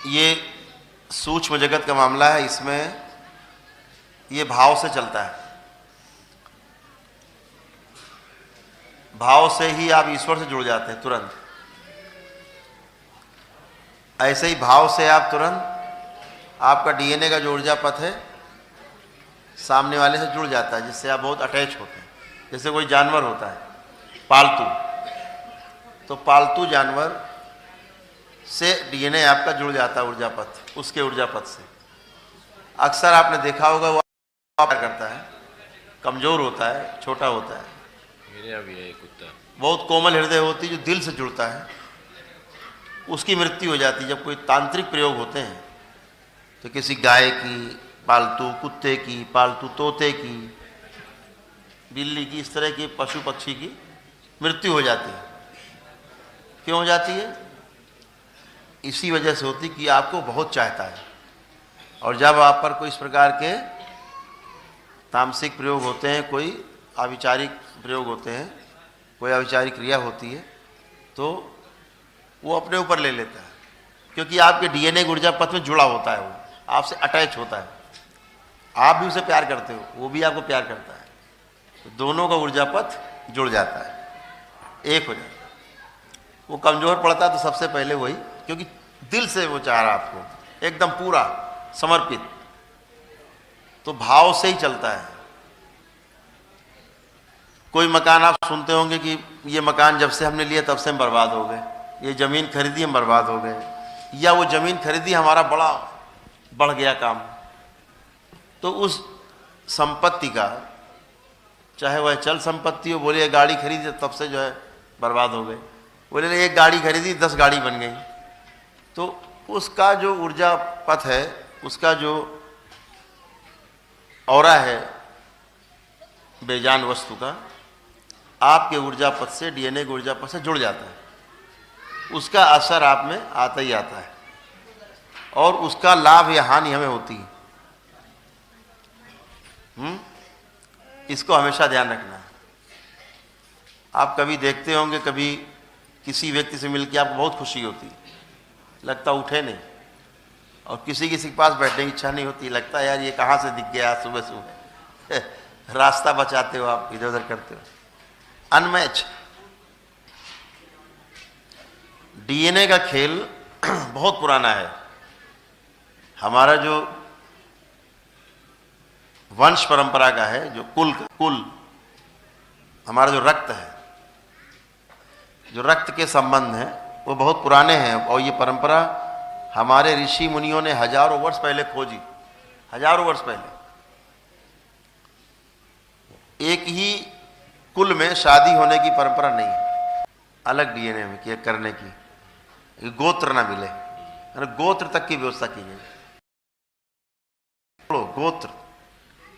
ये सूक्ष्म जगत का मामला है, इसमें ये भाव से चलता है। भाव से ही आप ईश्वर से जुड़ जाते हैं तुरंत। ऐसे ही भाव से आप तुरंत आपका डीएनए का जो ऊर्जा पथ है सामने वाले से जुड़ जाता है, जिससे आप बहुत अटैच होते हैं। जैसे कोई जानवर होता है पालतू, तो पालतू जानवर से डीएनए आपका जुड़ जाता है ऊर्जा पथ, उसके ऊर्जा पथ से। अक्सर आपने देखा होगा वो क्या करता है, कमजोर होता है, छोटा होता है, मेरे यहाँ भी है एक कुत्ता, बहुत कोमल हृदय होती है, जो दिल से जुड़ता है, उसकी मृत्यु हो जाती है। जब कोई तांत्रिक प्रयोग होते हैं तो किसी गाय की, पालतू कुत्ते की, पालतू तोते की, बिल्ली की, इस तरह की पशु पक्षी की मृत्यु हो जाती है। क्यों हो जाती है? इसी वजह से होती कि आपको बहुत चाहता है। और जब आप पर कोई इस प्रकार के तामसिक प्रयोग होते हैं, कोई अविचारिक प्रयोग होते हैं, कोई अविचारिक क्रिया होती है, तो वो अपने ऊपर ले लेता है, क्योंकि आपके डीएनए ऊर्जा पथ में जुड़ा होता है, वो आपसे अटैच होता है। आप भी उसे प्यार करते हो, वो भी आपको प्यार करता है, तो दोनों का ऊर्जा पथ जुड़ जाता है, एक हो जाता है। वो कमजोर पड़ता है तो सबसे पहले वही, क्योंकि दिल से वो चाह रहा आपको, एकदम पूरा समर्पित, तो भाव से ही चलता है। कोई मकान आप सुनते होंगे कि ये मकान जब से हमने लिया तब से हम बर्बाद हो गए, ये ज़मीन खरीदी हम बर्बाद हो गए, या वो ज़मीन खरीदी हमारा बड़ा बढ़ गया काम। तो उस संपत्ति का, चाहे वह चल संपत्ति हो, बोले गाड़ी खरीदी तब से जो है बर्बाद हो गए, बोले एक गाड़ी खरीदी 10 गाड़ी बन गई। तो उसका जो ऊर्जा पथ है, उसका जो ऑरा है बेजान वस्तु का, आपके ऊर्जा पथ से, डीएनए के ऊर्जा पथ से जुड़ जाता है। उसका असर आप में आता ही आता है, और उसका लाभ या हानि हमें होती है। इसको हमेशा ध्यान रखना है। आप कभी देखते होंगे, कभी किसी व्यक्ति से मिलकर आपको बहुत खुशी होती है, लगता उठे नहीं, और किसी के पास बैठने की इच्छा नहीं होती, लगता है यार ये कहाँ से दिख गया सुबह सुबह रास्ता बचाते हो आप, इधर उधर करते हो। अनमैच डीएनए का खेल बहुत पुराना है। हमारा जो वंश परंपरा का है, जो कुल हमारा जो रक्त है, जो रक्त के संबंध हैं, वो बहुत पुराने हैं। और ये परंपरा हमारे ऋषि मुनियों ने हजारों वर्ष पहले खोजी, हजारों वर्ष पहले। एक ही कुल में शादी होने की परंपरा नहीं है, अलग डीएनए में किया करने की, गोत्र ना मिले, गोत्र तक की व्यवस्था की गई। गोत्र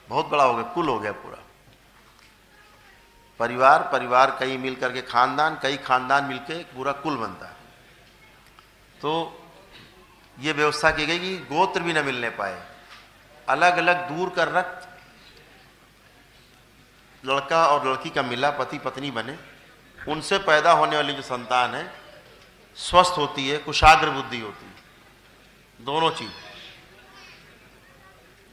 बहुत बड़ा हो गया, कुल हो गया पूरा। परिवार कई मिल करके, खानदान कई खानदान मिलके पूरा कुल बनता है। तो ये व्यवस्था की गई कि गोत्र भी न मिलने पाए, अलग अलग दूर का रक्त लड़का और लड़की का मिला, पति पत्नी बने, उनसे पैदा होने वाली जो संतान है स्वस्थ होती है, कुशाग्र बुद्धि होती है, दोनों चीज।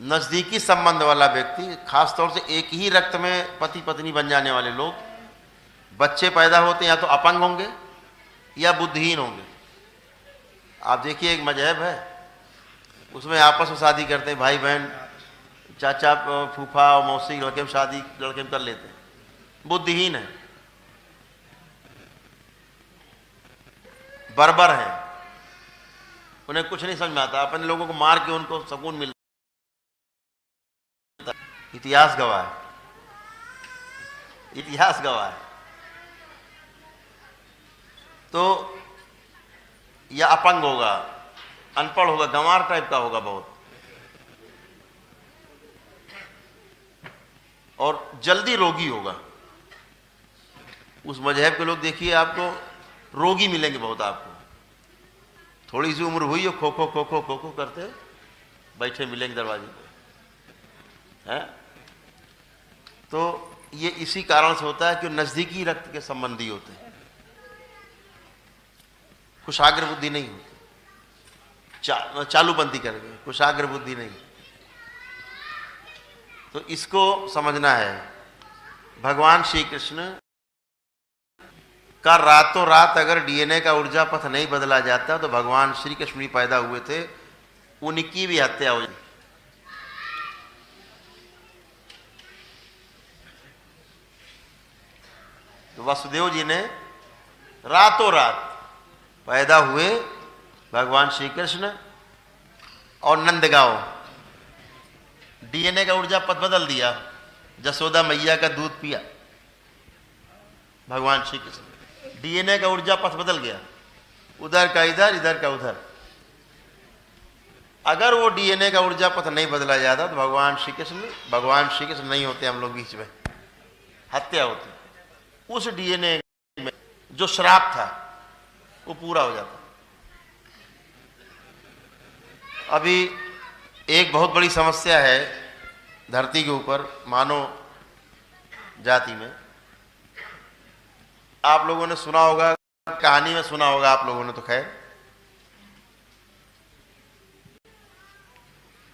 नजदीकी संबंध वाला व्यक्ति, खासतौर से एक ही रक्त में पति पत्नी बन जाने वाले लोग, बच्चे पैदा होते या तो अपंग होंगे या बुद्धिहीन होंगे। आप देखिए एक मजहब है, उसमें आपस में शादी करते हैं, भाई बहन, चाचा फूफा और मौसी, लड़के में शादी लड़के में कर लेते हैं, बुद्धिहीन है, बर्बर है, उन्हें कुछ नहीं समझ में आता, अपने लोगों को मार के उनको सुकून मिलता। इतिहास गवाह है, इतिहास गवाह है। तो या अपंग होगा, अनपढ़ होगा, गंवार टाइप का होगा बहुत, और जल्दी रोगी होगा। उस मजहब के लोग देखिए आपको रोगी मिलेंगे बहुत। आपको थोड़ी सी उम्र हुई हो, खो खो खो खो खो खो करते बैठे मिलेंगे दरवाजे पे, हैं? तो ये इसी कारण से होता है कि नजदीकी रक्त के संबंधी होते हैं, कुशाग्र बुद्धि नहीं होती। चालूपंथी कर गए, कुशाग्र बुद्धि नहीं। तो इसको समझना है। भगवान श्री कृष्ण का रातों रात अगर डीएनए का ऊर्जा पथ नहीं बदला जाता तो भगवान श्री कृष्ण भी पैदा हुए थे, उनकी भी हत्या हो जाती। तो वसुदेव जी ने रातों रात पैदा हुए भगवान श्री कृष्ण और नंदगांव, डीएनए का ऊर्जा पथ बदल दिया, जसोदा मैया का दूध पिया भगवान श्री कृष्ण, डीएनए का ऊर्जा पथ बदल गया, उधर का इधर, इधर का उधर। अगर वो डीएनए का ऊर्जा पथ नहीं बदला जाता तो भगवान श्री कृष्ण नहीं होते, हम लोग बीच में हत्या होती। उस डीएनए में जो श्राप था वो पूरा हो जाता। अभी एक बहुत बड़ी समस्या है धरती के ऊपर मानव जाति में। आप लोगों ने सुना होगा, कहानी में सुना होगा आप लोगों ने, तो खैर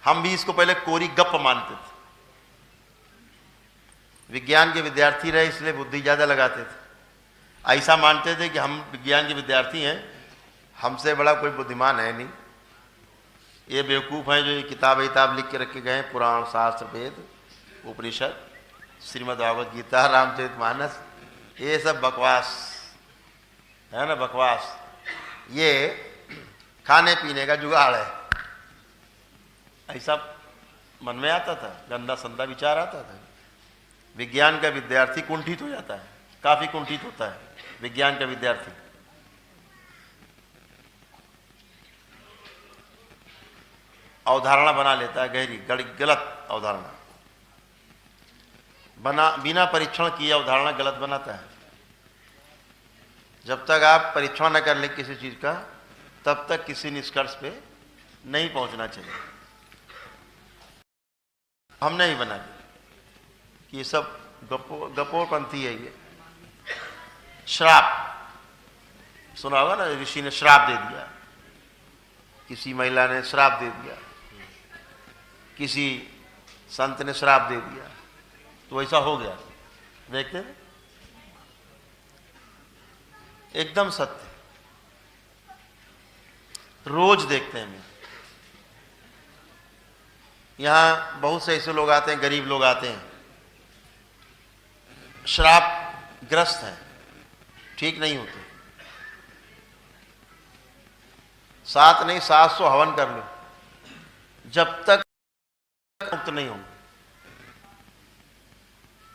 हम भी इसको पहले कोरी गप मानते थे। विज्ञान के विद्यार्थी रहे इसलिए बुद्धि ज्यादा लगाते थे। ऐसा मानते थे कि हम विज्ञान के विद्यार्थी हैं, हमसे बड़ा कोई बुद्धिमान है नहीं, ये बेवकूफ़ हैं जो ये किताब लिख के रखे गए हैं, पुराण शास्त्र वेद उपनिषद श्रीमद् भागवत गीता रामचरितमानस, ये सब बकवास है ना, बकवास। ये खाने पीने का जुगाड़ है, ऐसा मन में आता था, गंदा संदा विचार आता था। विज्ञान का विद्यार्थी कुंठित हो जाता है, काफी कुंठित होता है विज्ञान का विद्यार्थी। अवधारणा बना लेता है गहरी, गलत अवधारणा बिना परीक्षण किए अवधारणा गलत बनाता है। जब तक आप परीक्षण न कर ले किसी चीज का, तब तक किसी निष्कर्ष पे नहीं पहुंचना चाहिए। हमने ही बना कि ये सब गपोरपंथी है। ये श्राप सुना होगा ना, ऋषि ने श्राप दे दिया, किसी महिला ने श्राप दे दिया, किसी संत ने श्राप दे दिया, तो ऐसा हो गया। देखते हैं, एकदम सत्य, रोज देखते हैं। यहां बहुत से ऐसे लोग आते हैं, गरीब लोग आते हैं, श्राप ग्रस्त हैं, ठीक नहीं होते। 7 नहीं 700 हवन कर लो, जब तक मुक्त नहीं होंगे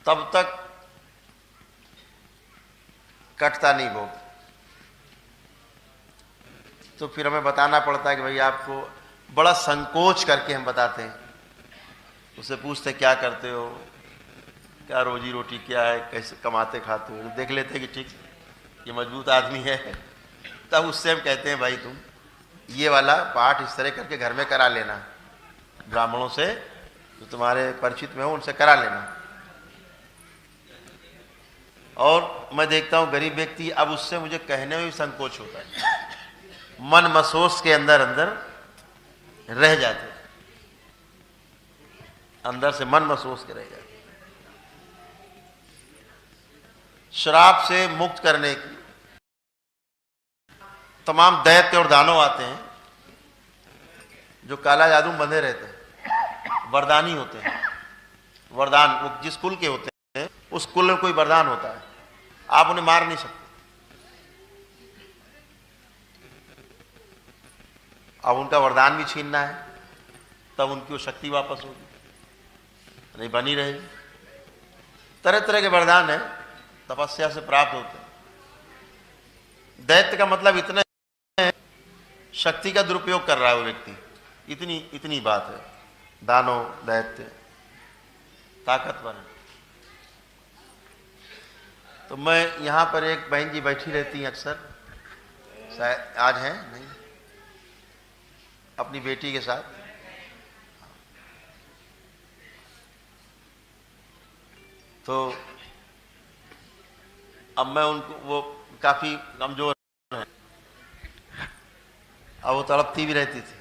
तब तक कटता नहीं भोग। तो फिर हमें बताना पड़ता है कि भाई आपको, बड़ा संकोच करके हम बताते हैं। उससे पूछते क्या करते हो, क्या रोजी रोटी क्या है, कैसे कमाते खाते हो, देख लेते हैं कि ठीक ये मजबूत आदमी है, तब उससे हम कहते हैं भाई तुम ये वाला पाठ इस तरह करके घर में करा लेना, ब्राह्मणों से जो तुम्हारे परिचित में हो उनसे करा लेना। और मैं देखता हूं गरीब व्यक्ति, अब उससे मुझे कहने में भी संकोच होता है, मन मसोस के अंदर अंदर रह जाते, अंदर से मन मसोस के रह जाते। श्राप से मुक्त करने की तमाम दैत्य और दानव आते हैं जो काला जादू में बंधे रहते हैं, वरदानी होते हैं। वरदान वो जिस कुल के होते हैं उस कुल में कोई वरदान होता है, आप उन्हें मार नहीं सकते। अब उनका वरदान भी छीनना है, तब उनकी वो शक्ति वापस होगी, नहीं बनी रहेगी। तरह तरह के वरदान है, तपस्या से प्राप्त होते हैं। दैत्य का मतलब इतना है, शक्ति का दुरुपयोग कर रहा है वो व्यक्ति, इतनी बात है। दानव दैत्य ताकतवर है। तो मैं यहां पर, एक बहन जी बैठी रहती हैं अक्सर, शायद आज हैं नहीं, अपनी बेटी के साथ। तो अब मैं उनको, वो काफी कमजोर है, अब वो तड़पती भी रहती थी।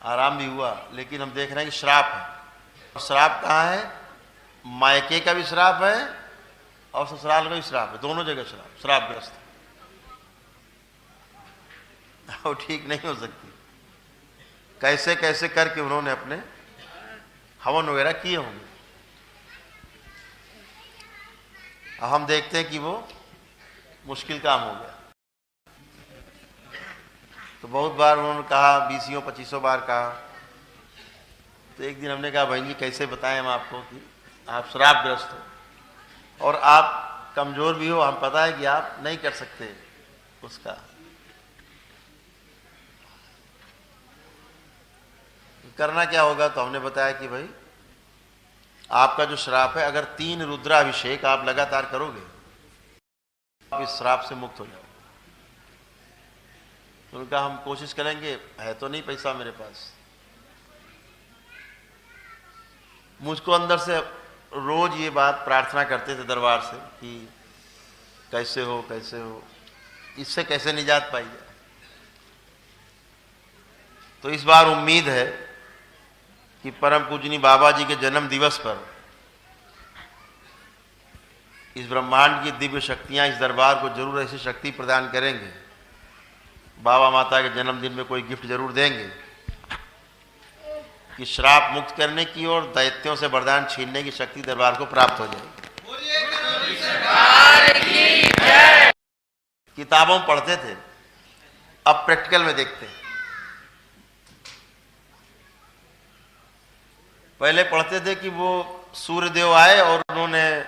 आराम भी हुआ, लेकिन हम देख रहे हैं कि श्राप है। श्राप कहाँ है? मायके का भी श्राप है और ससुराल का भी श्राप है, दोनों जगह श्रापग्रस्त है। वो ठीक नहीं हो सकती। कैसे कैसे करके उन्होंने अपने हवन वगैरह किए होंगे। अब हम देखते हैं कि वो मुश्किल काम हो गया। तो बहुत बार उन्होंने कहा, 20-25 बार कहा। तो एक दिन हमने कहा, बहन जी कैसे बताएं हम आपको कि आप श्रापग्रस्त हो और आप कमजोर भी हो, हम पता है कि आप नहीं कर सकते उसका। करना क्या होगा? तो हमने बताया कि भाई आपका जो श्राप है, अगर 3 रुद्राभिषेक आप लगातार करोगे, आप इस श्राप से मुक्त हो जाओगे। तो उनका हम कोशिश करेंगे, है तो नहीं पैसा मेरे पास। मुझको अंदर से रोज ये बात प्रार्थना करते थे दरबार से कि कैसे हो कैसे हो, इससे कैसे निजात पाई जाए। तो इस बार उम्मीद है कि परम पूजनी बाबा जी के जन्म दिवस पर इस ब्रह्मांड की दिव्य शक्तियां इस दरबार को जरूर ऐसी शक्ति प्रदान करेंगे। बाबा माता के जन्मदिन में कोई गिफ्ट जरूर देंगे कि श्राप मुक्त करने की और दैत्यों से वरदान छीनने की शक्ति दरबार को प्राप्त हो जाएगी। किताबों में पढ़ते थे, अब प्रैक्टिकल में देखते हैं। पहले पढ़ते थे कि वो सूर्यदेव आए और उन्होंने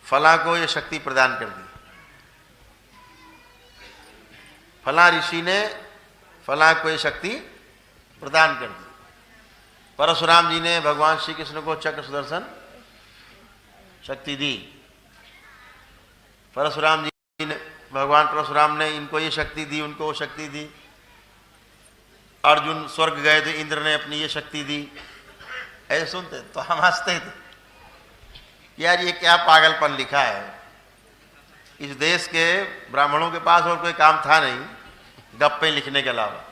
फला को ये शक्ति प्रदान कर दी, फला ऋषि ने फला को ये शक्ति प्रदान कर दी। परशुराम जी ने भगवान श्री कृष्ण को चक्र सुदर्शन शक्ति दी। परशुराम जी ने, भगवान परशुराम ने इनको ये शक्ति दी, उनको वो शक्ति दी। अर्जुन स्वर्ग गए थे, इंद्र ने अपनी ये शक्ति दी। ऐसे सुनते तो हम हंसते थे, यार ये क्या पागलपन लिखा है। इस देश के ब्राह्मणों के पास और कोई काम था नहीं गप्पे लिखने के अलावा।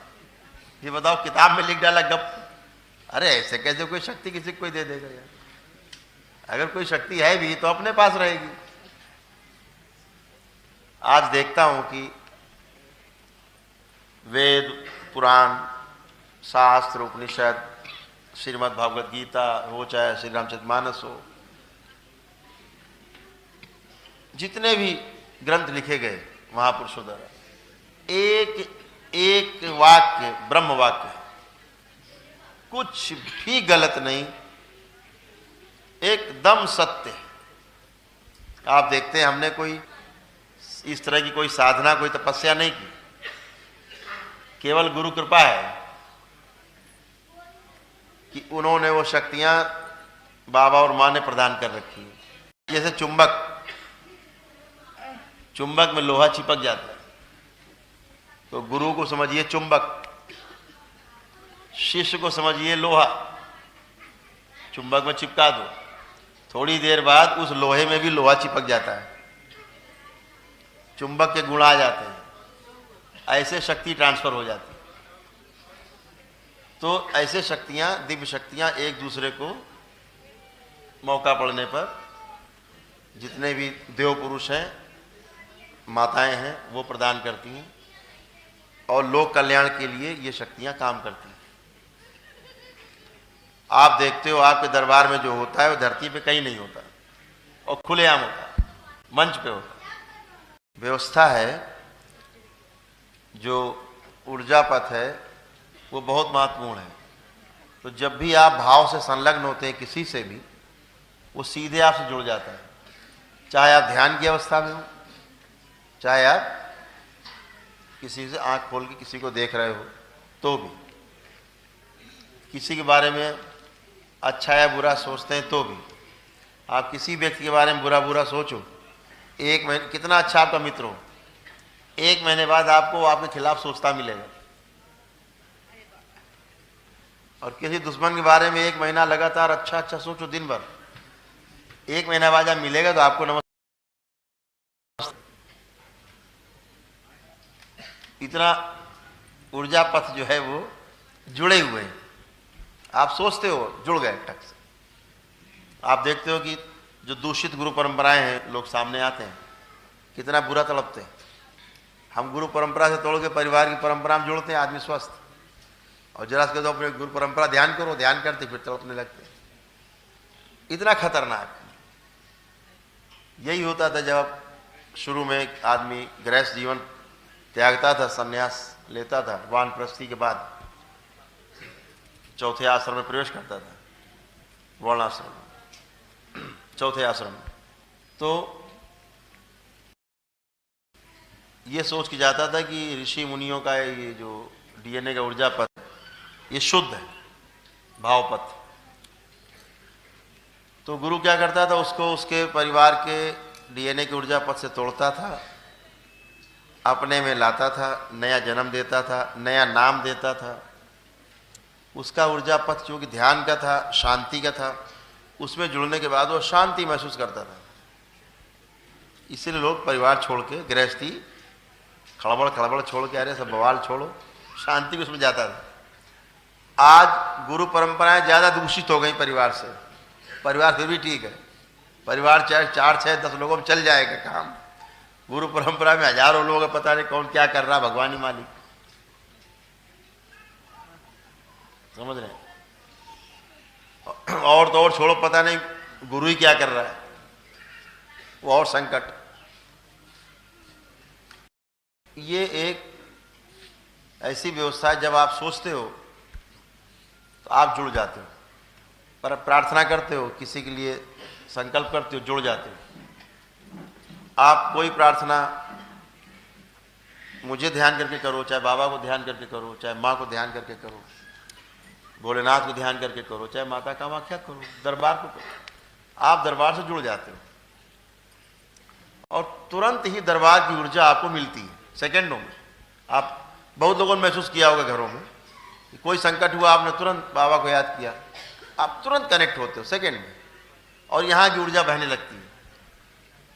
ये बताओ, किताब में लिख डाला गप। अरे ऐसे कैसे कोई शक्ति किसी को कोई दे देगा यार? अगर कोई शक्ति है भी तो अपने पास रहेगी। आज देखता हूं कि वेद, पुराण, शास्त्र, उपनिषद, श्रीमद् भागवत गीता हो, चाहे श्री रामचरितमानस हो, जितने भी ग्रंथ लिखे गए महापुरुषों द्वारा, एक एक वाक्य ब्रह्म वाक्य, कुछ भी गलत नहीं, एकदम सत्य। आप देखते हैं, हमने कोई इस तरह की कोई साधना, कोई तपस्या नहीं की, केवल गुरु कृपा है कि उन्होंने वो शक्तियां बाबा और मां ने प्रदान कर रखी है। जैसे चुंबक में लोहा चिपक जाता है, तो गुरु को समझिए चुंबक, शिष्य को समझिए लोहा। चुंबक में चिपका दो, थोड़ी देर बाद उस लोहे में भी लोहा चिपक जाता है, चुंबक के गुण आ जाते हैं, ऐसे शक्ति ट्रांसफर हो जाती है। तो ऐसे शक्तियां, दिव्य शक्तियां एक दूसरे को मौका पड़ने पर, जितने भी देव पुरुष हैं, माताएं हैं, वो प्रदान करती हैं और लोक कल्याण के लिए ये शक्तियां काम करती हैं। आप देखते हो, आपके दरबार में जो होता है वो धरती पे कहीं नहीं होता और खुलेआम होता है, मंच पे होता है। व्यवस्था है, जो ऊर्जा पथ है वो बहुत महत्वपूर्ण है। तो जब भी आप भाव से संलग्न होते हैं किसी से भी, वो सीधे आपसे जुड़ जाता है। चाहे आप ध्यान की अवस्था में हो, चाहे आप किसी से आंख खोल के किसी को देख रहे हो, तो भी किसी के बारे में अच्छा या बुरा सोचते हैं, तो भी आप किसी व्यक्ति के बारे में बुरा बुरा सोचो, एक महीने, कितना अच्छा आपका मित्र हो, 1 महीने बाद आपको आपके खिलाफ सोचता मिलेगा। और किसी दुश्मन के बारे में 1 महीना लगातार अच्छा अच्छा सोचो दिन भर, 1 महीना बाद जब मिलेगा तो आपको नमस्कार। इतना ऊर्जा पथ जो है वो जुड़े हुए हैं। आप सोचते हो जुड़ गए टक से। आप देखते हो कि जो दूषित गुरु परंपराएं हैं, लोग सामने आते हैं, कितना बुरा तड़पते हैं। हम गुरु परंपरा से तोड़ के परिवार की परंपरा में जुड़ते हैं, आदमी स्वस्थ। और जरा से तो अपने गुरु परंपरा ध्यान करो, ध्यान करते फिर तड़पने लगते हैं। इतना खतरनाक। यही होता था जब शुरू में एक आदमी गृहस्थ जीवन त्यागता था, संन्यास लेता था, वानप्रस्थी के बाद चौथे आश्रम में प्रवेश करता था, वर्णाश्रम में, चौथे आश्रम में। तो ये सोच के जाता था कि ऋषि मुनियों का ये जो डीएनए का ऊर्जा पथ ये शुद्ध है, भावपथ। तो गुरु क्या करता था, उसको उसके परिवार के डीएनए के ऊर्जा पथ से तोड़ता था, अपने में लाता था, नया जन्म देता था, नया नाम देता था। उसका ऊर्जा पथ जो कि ध्यान का था, शांति का था, उसमें जुड़ने के बाद वो शांति महसूस करता था। इसीलिए लोग परिवार छोड़ के, गृहस्थी खड़बड़ छोड़ के, अरे सब बवाल छोड़ो, शांति उसमें जाता था। आज गुरु परंपराएं ज़्यादा दूषित हो गई परिवार से। परिवार फिर भी ठीक है, परिवार चाहे 4, 6, 10 लोगों में चल जाएगा काम। गुरु परंपरा में हजारों लोग हैं, पता नहीं कौन क्या कर रहा, भगवान ही मालिक। समझ रहे हैं? और तो और छोड़ो, पता नहीं गुरु ही क्या कर रहा है, वो और संकट। ये एक ऐसी व्यवस्था है, जब आप सोचते हो तो आप जुड़ जाते हो, पर प्रार्थना करते हो, किसी के लिए संकल्प करते हो, जुड़ जाते हो। आप कोई प्रार्थना मुझे ध्यान करके करो, चाहे बाबा को ध्यान करके करो, चाहे माँ को ध्यान करके करो, भोलेनाथ को ध्यान करके करो, चाहे माता कामाख्या करो, दरबार को करो, आप दरबार से जुड़ जाते हो और तुरंत ही दरबार की ऊर्जा आपको मिलती है, सेकंडों में। आप बहुत लोगों ने महसूस किया होगा घरों में कि कोई संकट हुआ, आपने तुरंत बाबा को याद किया, आप तुरंत कनेक्ट होते हो सेकंड में, और यहाँ की ऊर्जा बहने लगती है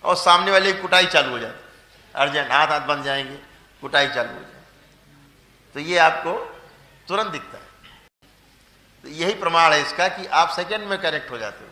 और सामने वाले की कुटाई चालू हो जाती है, अर्जेंट हाथ हाथ बन जाएंगे, कुटाई चालू हो जाए। तो ये आपको तुरंत दिखता है। तो यही प्रमाण है इसका कि आप सेकंड में कनेक्ट हो जाते हो।